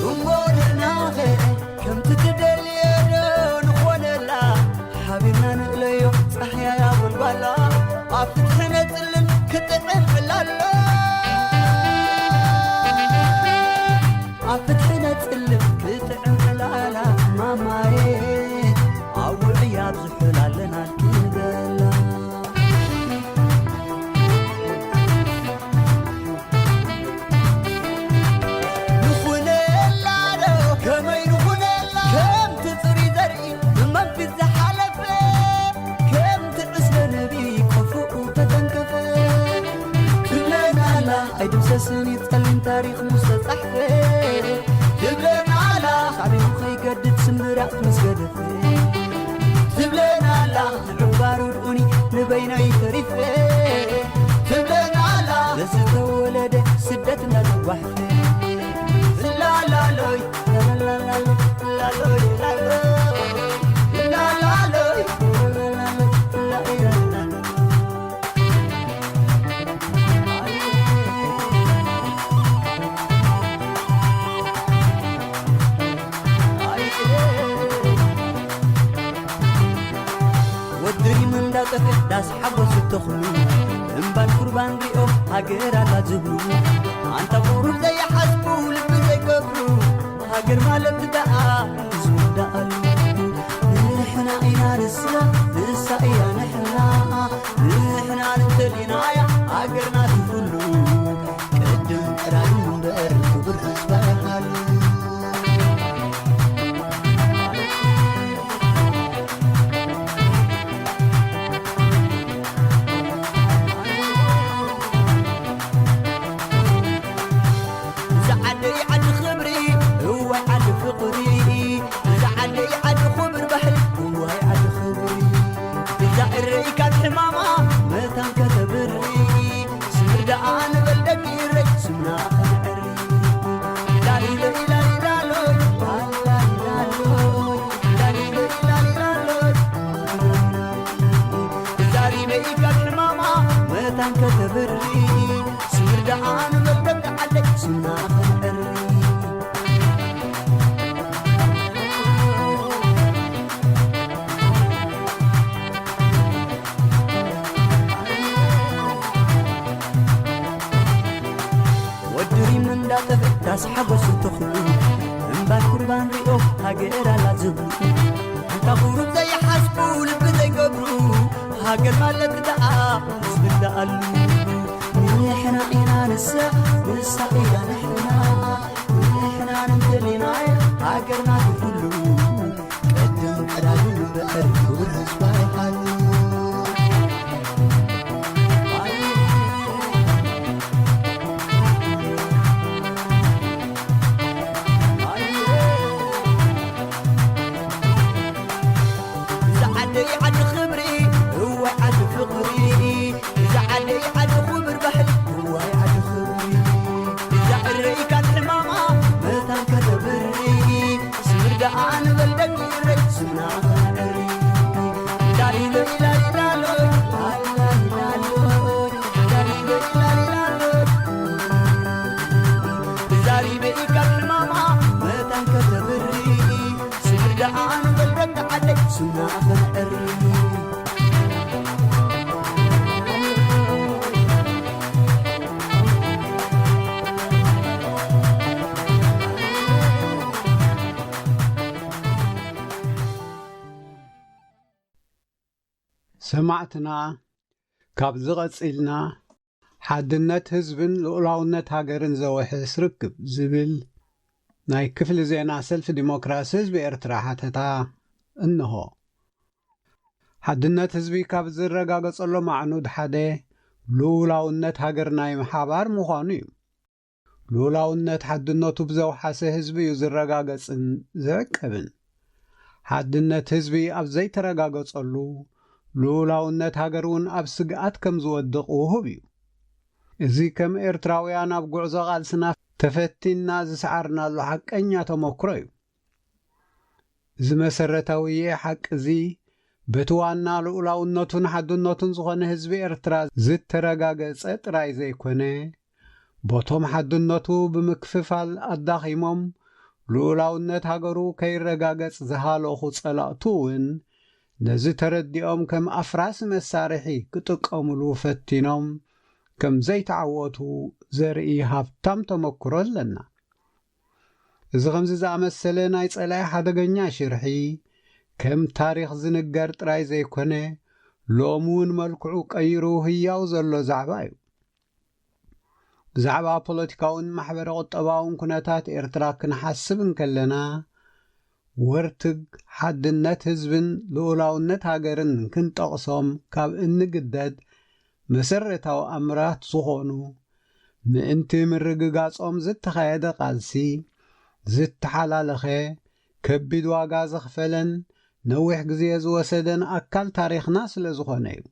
ونقولنا غير كم تتدليون نخونا حبيبنا نقليو صحيا يا ابو البلا افتحنا تلل كتعب لالا افتحنا تلل كتعب لالا ماماي او عياب زحلالنا الكدلا نخونا لا كما ينخونا كم تطري دري من في الزحلف كم تقسل نبي كفوق وتتنكفه كلنا لا عيد مسسن يتقلن تاريخ مستحفه تبلنا لا شعبي مخي قدد سمرات مسقدفه تبلنا لا عبار ودوني نبينا يترفه تبلنا لا لسه ولد سدتنا الوحفه لا لا لوي لا لا لا لا لوي لا لا لا لوي لا لا ودري من دا طفل داس حبس التخلو انبان قربان ريو هاجر على زبرو انت غروب زي حسبو لب زي كبرو هاجر مالت دعا زودا قلبو نحنا اينا رسلا لسا ايا نحنا ننتلينا يا هاجرنا تفلو قدم قرارو بقرب برهس بحالو زعلي عد خبري هو عد فقري زعلي عد خبر بحر هو عد خبري زعري كان حمامة متان كتبري سمر دعان بلدك يري سمنا خنعري لالي لالي لالي لالوي لالي لالوي لالي لالي لالوي زاري بي كان حمامة متان كتبري سمر دعان بلدك عليك سمنا خنعري ودري من دا تفتاس حبس تخلو انبان قربان ريو هاجر على زبرو انت غروب زي حسبو لب زي قبرو هاجر مالك دعا بسم الله قلو نحنا اينا نسا ايا نحنا ننتلينا هاجرنا تفلو قدم قرارو بقرب برهس بحالو زعلي عد خبري هو عد فقري زعلي عد خبر بحر هو عد خبري زعري كان حمامة متان كتبري سمر دعان بلدك يري سمنا خنعري لالي لالي لالي لالوي لالي لالوي لالي لالي لالوي زاري بي كان حمامة متان كتبري سمر دعان بلدك عليك سمنا خنعري ሰማዕትና ካብ ዝቐፂልና ሓድነት ህዝብን ልኡላውነት ሃገርን ዘውሕስ ርክብ ዝብል ናይ ክፍሊ ዜና ሰልፊ ዲሞክራሲ ህዝቢ ኤርትራ ሓተታ እንሆ። ሓድነት ህዝቢ ካብ ዝረጋገጸሎም ኣዕኑድ ሓደ ልኡላውነት ሃገር ናይ ምሓባር ምዃኑ እዩ። ልኡላውነት ሓድነቱ ብዘውሓሰ ህዝቢ እዩ ዝረጋገጽን ዝዕቀብን። ሓድነት ህዝቢ ኣብ ዘይተረጋገጸሉ ልኡላውነት ሃገር እውን ኣብ ስግኣት ከም ዝወድቕ ውሁብ እዩ። እዚ ከም ኤርትራውያን ኣብ ጉዕዞ ቓልስና ተፈቲና ዝሰዓርናሉ ሓቀኛ ተመክሮ እዩ። እዚ መሰረታዊ ሓቂ እዚ በቲ ዋና ልኡላውነቱን ሓድነቱን ዝኾነ ህዝቢ ኤርትራ ዝተረጋገጸ ጥራይ ዘይኮነ ቦቶም ሓድነቱ ብምክፍፋል ኣዳኺሞም ልኡላውነት ሃገሩ ከይረጋገጽ ዝሃለኹ ጸላእቱ እውን ነዚ ተረዲኦም ከም ኣፍራሲ መሳርሒ ክጥቀሙሉ ፈቲኖም ከም ዘይተዓወቱ ዘርኢ ሃብታም ተመክሮ ኣለና። እዚ ከምዚ ዝኣመሰለ ናይ ጸላይ ሓደገኛ ሽርሒ ከም ታሪኽ ዝንገር ጥራይ ዘይኮነ ሎሚ እውን መልክዑ ቀይሩ ህያው ዘሎ ዛዕባ እዩ። ብዛዕባ ፖለቲካውን ማሕበረ ቁጠባውን ኩነታት ኤርትራ ክንሓስብ እንከለና ወርትግ ሓድነት ህዝብን ልኡላውነት ሃገርን ክንጠቕሶም ካብ እንግደድ መሰረታዊ ኣምራት ዝኾኑ ምእንቲ ምርግጋጾም ዝተኻየደ ቃልሲ ዝተሓላለኸ ከቢድ ዋጋ ዘኽፈለን ነዊሕ ግዜ ዝወሰደን ኣካል ታሪኽና ስለ ዝኾነ እዩ።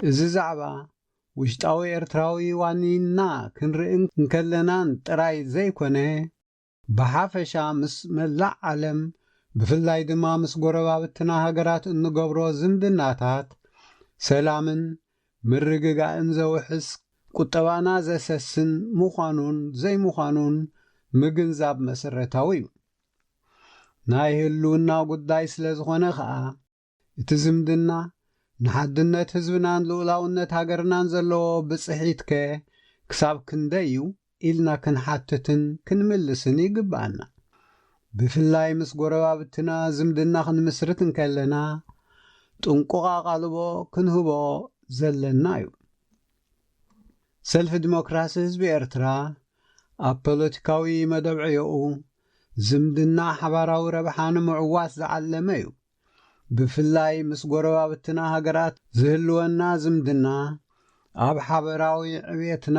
እዚ ዛዕባ ውሽጣዊ ኤርትራዊ ዋኒና ክንርኢ እንከለናን ጥራይ ዘይኮነ ብሓፈሻ ምስ መላእ ዓለም ብፍላይ ድማ ምስ ጎረባብትና ሃገራት እንገብሮ ዝምድናታት ሰላምን ምርግጋእን ዘውሕስ ቁጠባና ዘሰስን ምዃኑን ዘይምዃኑን ምግንዛብ መሰረታዊ እዩ። ናይ ህልውና ጉዳይ ስለ ዝኾነ ኸዓ እቲ ዝምድና ንሓድነት ህዝብናን ልኡላውነት ሃገርናን ዘለዎ ብጽሒት ክሳብ ክንደይ እዩ ኢልና ክንሓትትን ክንምልስን ይግባአና። ብፍላይ ምስ ጎረባብትና ዝምድና ክንምስርት እንከለና ጥንቁቕ ኣቓልቦ ክንህቦ ዘለና እዩ። ሰልፊ ዲሞክራሲ ህዝቢ ኤርትራ ኣብ ፖለቲካዊ መደብ ዕዮኡ ዝምድና ሓባራዊ ረብሓ ንምዕዋት ዝዓለመ እዩ። ብፍላይ ምስ ጎረባብትና ሃገራት ዝህልወና ዝምድና ኣብ ሓበራዊ ዕብየትና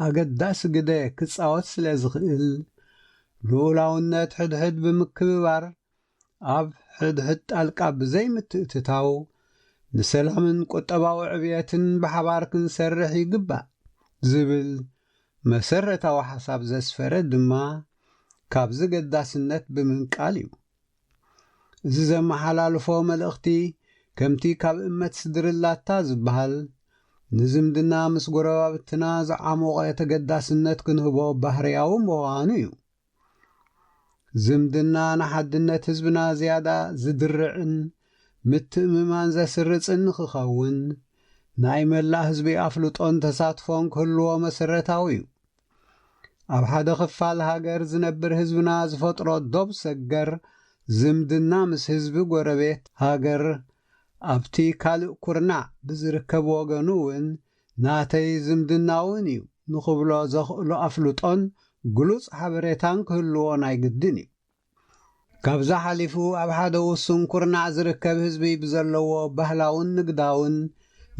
ኣገዳሲ ግደ ክጻወት ስለ ዝኽእል ልኡላውነት ሕድሕድ ብምክብባር ኣብ ሕድሕድ ጣልቃ ብዘይምትእትታው ንሰላምን ቁጠባዊ ዕብየትን ብሓባር ክንሰርሕ ይግባእ ዝብል መሰረታዊ ሓሳብ ዘስፈረ ድማ ካብ ዝገዳስነት ብምንቃል እዩ። እዚ ዘመሓላልፎ መልእኽቲ ከምቲ ካብ እመት ስድርላታ ዝበሃል ንዝምድና ምስ ጎረባብትና ዝዓሞቐ ተገዳስነት ክንህቦ ባህርያዊ ምዃኑ እዩ። ዝምድና ንሓድነት ህዝብና ዝያዳ ዝድርዕን ምትእምማን ዘስርጽን ክኸውን ናይ መላእ ህዝቢ ኣፍልጦን ተሳትፎን ክህልዎ መሰረታዊ እዩ። ኣብ ሓደ ክፋል ሃገር ዝነብር ህዝብና ዝፈጥሮ ዶብ ሰገር ዝምድና ምስ ህዝቢ ጎረቤት ሃገር ኣብቲ ካልእ ኩርናዕ ብዝርከብ ወገኑ እውን ናተይ ዝምድና እውን እዩ ንኽብሎ ዘኽእሎ ኣፍልጦን ግሉጽ ሓበሬታን ክህልዎ ናይ ግድን እዩ። ካብዛ ሓሊፉ ኣብ ሓደ ውሱን ኩርናዕ ዝርከብ ህዝቢ ብዘለዎ ባህላውን ንግዳውን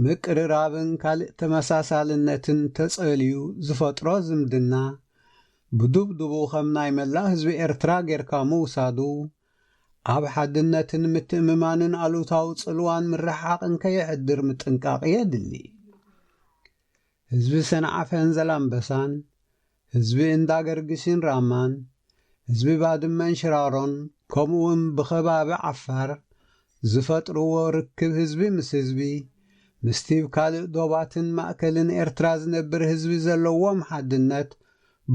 ምቅርራብን ካልእ ተመሳሳልነትን ተጸልዩ ዝፈጥሮ ዝምድና ብዱብዱቡ ከም ናይ መላእ ህዝቢ ኤርትራ ጌርካ ምውሳዱ ኣብ ሓድነትን ምትእምማንን ኣሉታዊ ጽልዋን ምርሓቕን ከየሕድር ምጥንቃቕ የድሊ። ህዝቢ ሰንዓፈን ዘላምበሳን ህዝቢ እንዳገርግስን ራማን ህዝቢ ባድመን ሽራሮን ከምኡውን ብኸባቢ ዓፋር ዝፈጥርዎ ርክብ ህዝቢ ምስ ህዝቢ ምስቲ ካልእ ዶባትን ማእከልን ኤርትራ ዝነብር ህዝቢ ዘለዎም ሓድነት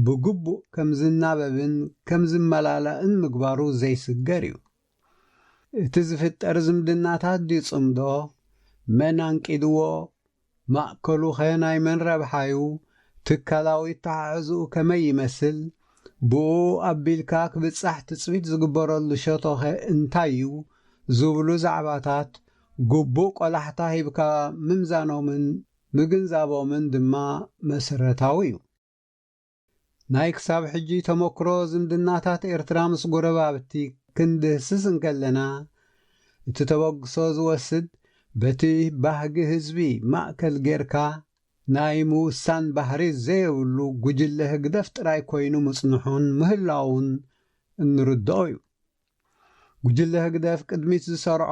ብግቡእ ከም ዝናበብን ከም ዝመላላእን ምግባሩ ዘይስገር እዩ። እቲ ዝፍጠር ዝምድናታት ድዩ ጽምዶ መን አንቂድዎ ማእከሉ ኸ ናይ መን ረብሓዩ ትካላዊ ተሓሕዝኡ ከመይ ይመስል ብኡ ኣቢልካ ክብጻሕ ትጽቢት ዝግበረሉ ሸቶ ኸ እንታይ እዩ ዝብሉ ዛዕባታት ግቡእ ቆላሕታ ሂብካ ምምዛኖምን ምግንዛቦምን ድማ መሰረታዊ እዩ። ናይ ክሳብ ሕጂ ተመክሮ ዝምድናታት ኤርትራ ምስ ጎረባብቲ ክንድህስስ እንከለና እቲ ተበግሶ ዝወስድ በቲ ባህጊ ህዝቢ ማእከል ጌርካ ናይ ምውሳን ባህሪ ዘየብሉ ጉጅለ ህግደፍ ጥራይ ኮይኑ ምጽንሑን ምህላውን እንርድኦ እዩ። ጉጅለ ህግደፍ ቅድሚት ዝሰርዖ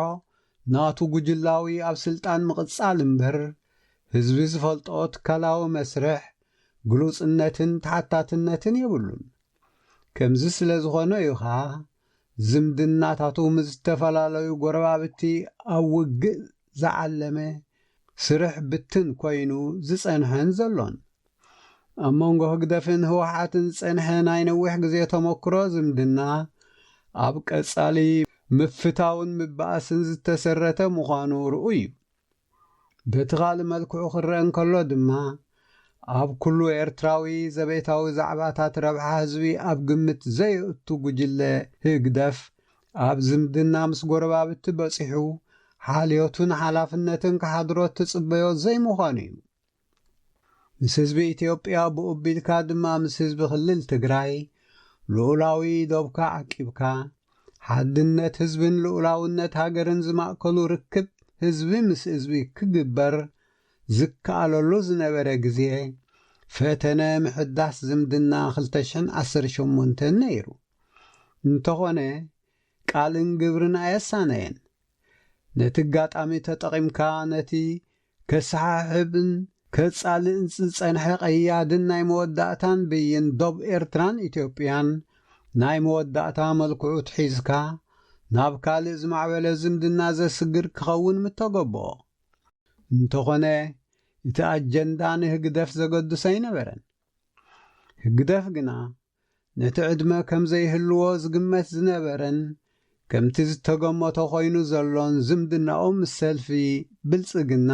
ናቱ ጉጅላዊ ኣብ ስልጣን ምቕጻል እምበር ህዝቢ ዝፈልጦ ትካላዊ መስርሕ ግሉጽነትን ተሓታትነትን የብሉን። ከምዚ ስለ ዝኾነ እዩ ኸዓ ዝምድናታቱ ምስ ዝተፈላለዩ ጎረባብቲ ኣብ ውግእ ዝዓለመ ስርሕ ብትን ኮይኑ ዝጸንሐን ዘሎን። ኣብ መንጎ ህግደፍን ህወሓትን ዝጸንሐ ናይ ነዊሕ ግዜ ተመክሮ ዝምድና ኣብ ቀጻሊ ምፍታውን ምባእስን ዝተሰረተ ምዃኑ ርኡ እዩ። በቲ ካልእ መልክዑ ክረአ እንከሎ ድማ ኣብ ኩሉ ኤርትራዊ ዘቤታዊ ዛዕባታት ረብሓ ህዝቢ ኣብ ግምት ዘየእቱ ጉጅለ ህግደፍ ኣብ ዝምድና ምስ ጎረባብቲ በፂሑ ሓልዮቱን ሓላፍነትን ክሓድሮት ትጽበዮ ዘይምዃኑ እዩ። ምስ ህዝቢ ኢትዮጵያ ብኡቢልካ ድማ ምስ ህዝቢ ክልል ትግራይ ልኡላዊ ዶብካ ዓቂብካ ሓድነት ህዝብን ልኡላውነት ሃገርን ዝማእከሉ ርክብ ህዝቢ ምስ ህዝቢ ክግበር ዝከኣለሉ ዝነበረ ግዜ ፈተነ ምሕዳስ ዝምድና 2018 ነይሩ። እንተኾነ ቃልን ግብርን ኣየሳነየን። ነቲ ጋጣሚ ተጠቒምካ ነቲ ከሰሓሕብን ከጻልእን ዝጸንሐ ቀያድን ናይ መወዳእታን ብይን ዶብ ኤርትራን ኢትዮጵያን ናይ መወዳእታ መልክዑ ትሒዝካ ናብ ካልእ ዝማዕበለ ዝምድና ዘስግር ክኸውን ምተገብኦ። እንተኾነ እቲ ኣጀንዳ ንህግደፍ ዘገድሶ ኣይነበረን። ህግደፍ ግና ነቲ ዕድመ ከም ዘይህልዎ ዝግመት ዝነበረን ከምቲ ዝተገመቶ ኮይኑ ዘሎን ዝምድናኦም ምስ ሰልፊ ብልጽግና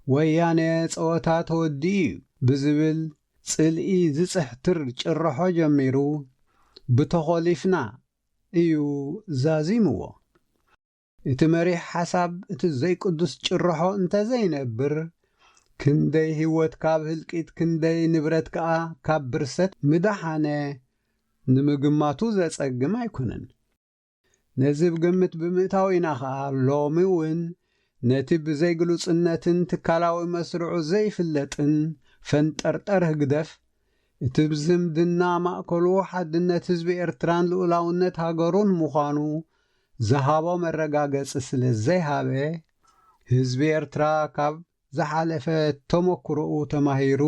ወያነ ጸወታ ተወዲኡ እዩ ብዝብል ጽልኢ ዝጽሕትር ጭርሖ ጀሚሩ ብተኸሊፍና እዩ ዛዚምዎ። እቲ መሪሕ ሓሳብ እቲ ዘይቅዱስ ጭርሖ እንተዘይነብር ክንደይ ህይወት ካብ ህልቂት ክንደይ ንብረት ከዓ ካብ ብርሰት ምዳሓነ ንምግማቱ ዘጸግም ኣይኮነን። ነዚ ብግምት ብምእታው ኢና ከዓ ሎሚ እውን ነቲ ብዘይግሉጽነትን ትካላዊ መስርዑ ዘይፍለጥን ፈንጠርጠር ህግደፍ እቲ ብዝምድና ማእከሉ ሓድነት ህዝቢ ኤርትራን ልኡላውነት ሃገሩን ምዃኑ ዝሃቦ መረጋገጽ ስለ ዘይሃበ ህዝቢ ኤርትራ ካብ ዝሓለፈ ተመክሮኡ ተማሂሩ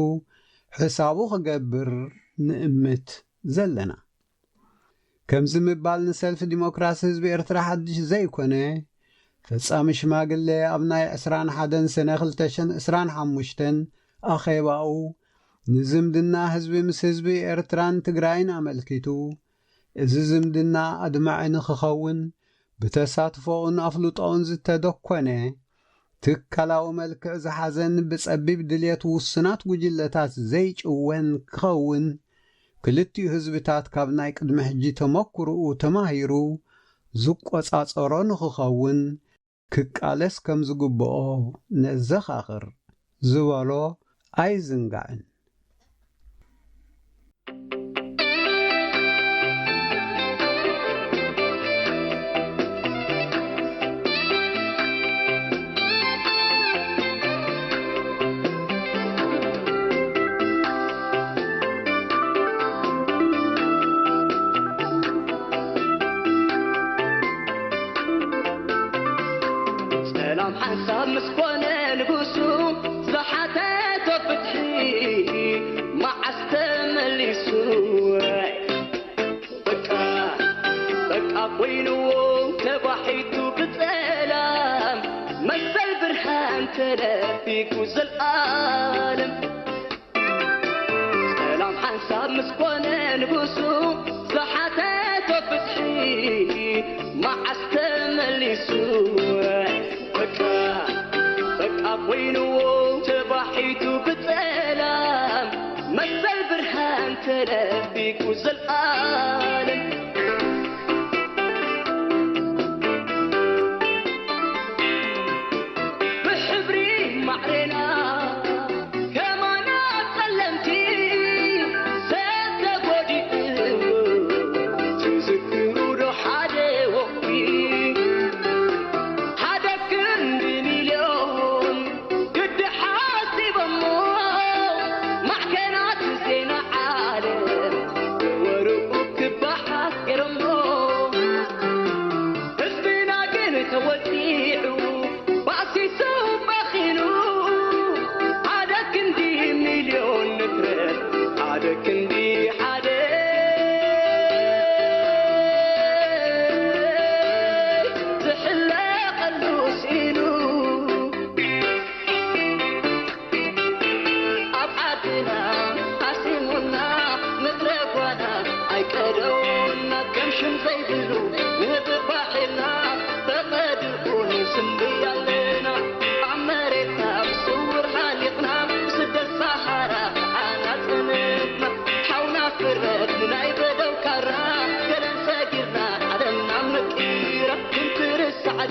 ሕሳቡ ክገብር ንእምት ዘለና። ከምዚ ምባል ንሰልፊ ዲሞክራሲ ህዝቢ ኤርትራ ሓድሽ ዘይኮነ ፈጻሚ ሽማግለ ኣብ ናይ 21 ሰነ 2025 ኣኼባኡ ንዝምድና ህዝቢ ምስ ህዝቢ ኤርትራን ትግራይን ኣመልኪቱ እዚ ዝምድና ኣድማዒ ንክኸውን ብተሳትፎኡን ኣፍልጦኡን ዝተደኮነ ትካላዊ መልክዕ ዝሓዘን ብጸቢብ ድልየት ውስናት ጉጅለታት ዘይጭወን ክኸውን ክልቲኡ ህዝብታት ካብ ናይ ቅድሚ ሕጂ ተመክርኡ ተማሂሩ ዝቆጻጸሮ ንክኸውን ክቃለስ ከም ዝግብኦ ነዘኻኽር ዝበሎ ኣይዝንጋዕን። حساب مسكون نقصو زحاتات وفتحي مع استمل يسوع بقى وينو تبحيتو بسلام مثل برهان تلفيك وزالعالم سلام حساب مسكون نقصو زحاتات وفتحي مع استمل يسوع بقى وينو تبحيتو بسلام مثل برهان تلفيك وزالعالم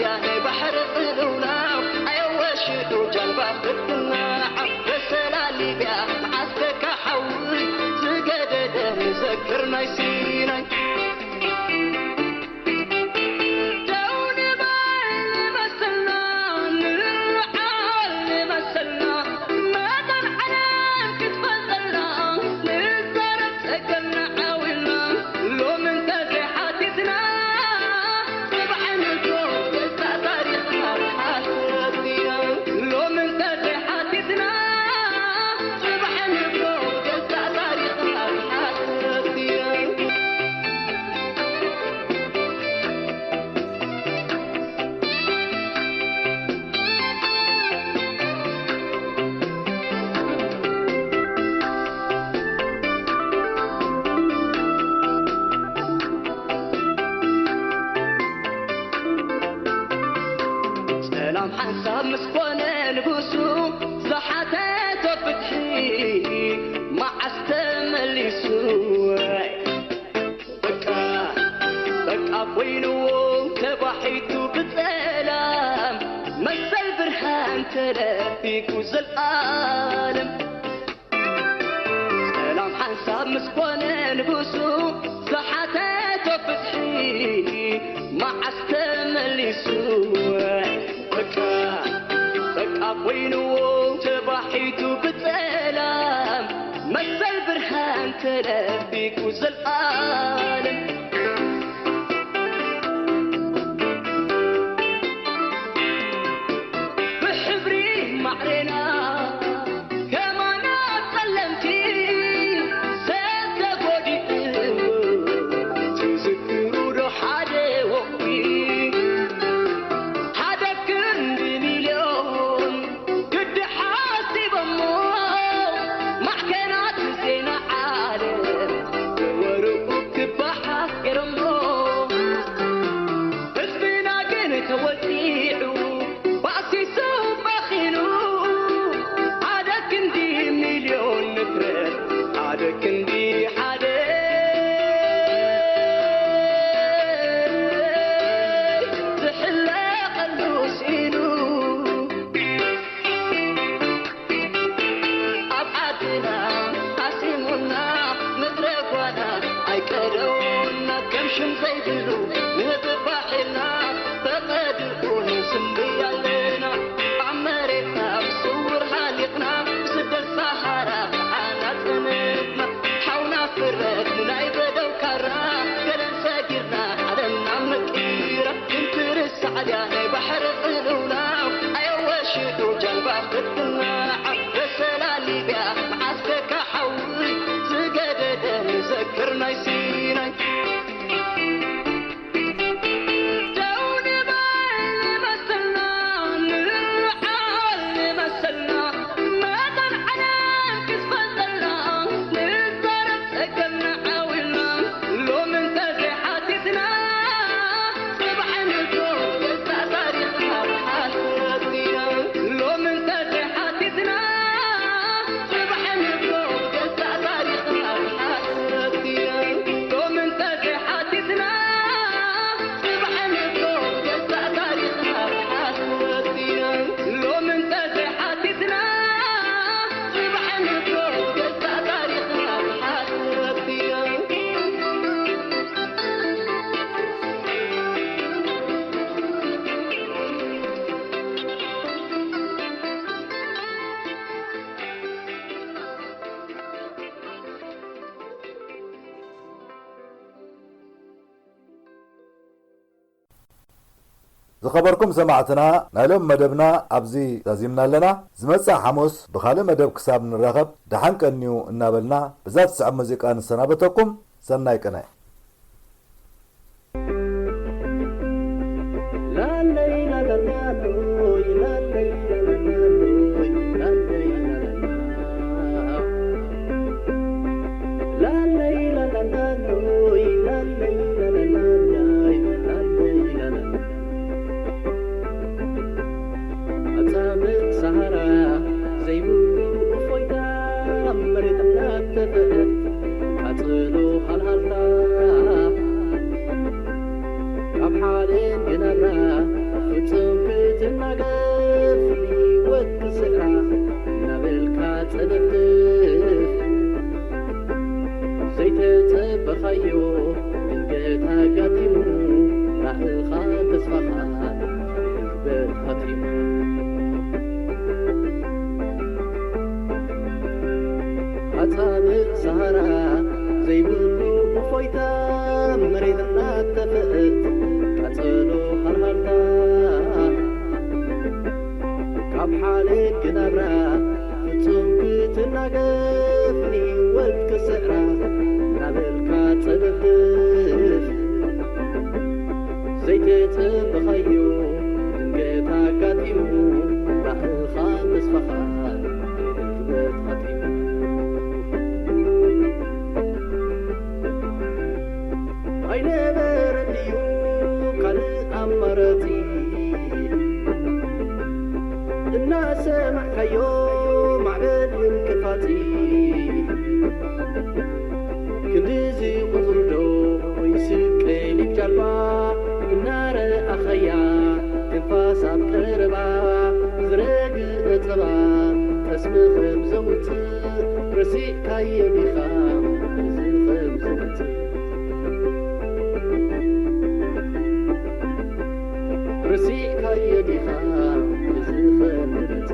سعداني بحر قلونا أيوشدو جنبا فتنا بسلالي بيا معسك حول زقدد نذكرنا يسينا حساب مسكونة نبوسو زحاتات وفتحي مع استمل يسوع بكا وينو تبحيتو بسلام مثل برهان تلفيك وزل العالم سلام حساب مسكونة نبوسو زحاتات وفتحي مع استمل يسوع بكا وينو تبحيتو بسلام مثل برهان تلفيك وزل العالم بحبري معرنا كمان سلمتي سيدة تذكروا له حدا وقتي بحر قلونا أيوشدو جنبا فتنا بسلالي بيا معسك حول زقدد نذكرنا يسينا زخبركم سمعتنا نالوم مدبنا أبزي تزيمنا لنا زمسا حموس بخالي مدب كساب نرغب دحان كنيو النابلنا بذات سعب مزيقان السنابتكم سناي كناي زي مصابق سهرة زي بلو وفويتا مريضنا تفقت كاتلو هرهرتا كاب حالك جنابرا فتوم كتناقفني ولك سعرا نابلكا تبدف زي تتبخيو دنقيتا كاتيمو لاخر خامس فخار كبت خاتيمو عين برديو كان أمرتي الناس معكيو معبد وانكفاتي كندزي قصردو ويسك لي بجربا النار أخيا تنفاس بقربا زرق اطبا تسمخ بزوت رسيق كاي بخام زخم زوت رسيق كاي بخام زخم زوت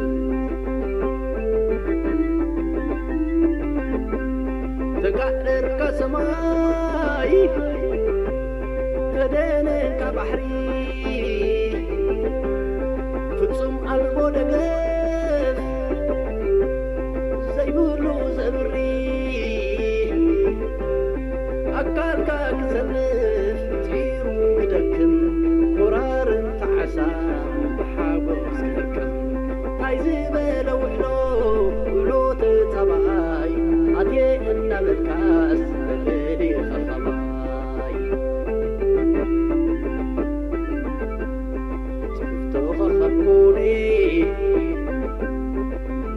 تقعر كسماي تدينك بحري فتصم ألبو دقف زي بولو زبري أكارك كزنف تيرو دكم قرار تعسى بحابوس كركم هاي زبالة وحلو تتبعاي عطيه إنا بالكاس بلدي خلخباي شفتوها خبوني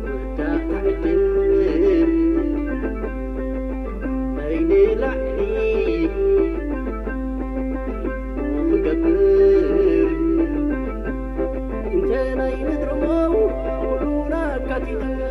ودا تعدل بيني لحني وفقبر انت ناي ندرمو ولونا كاتيتو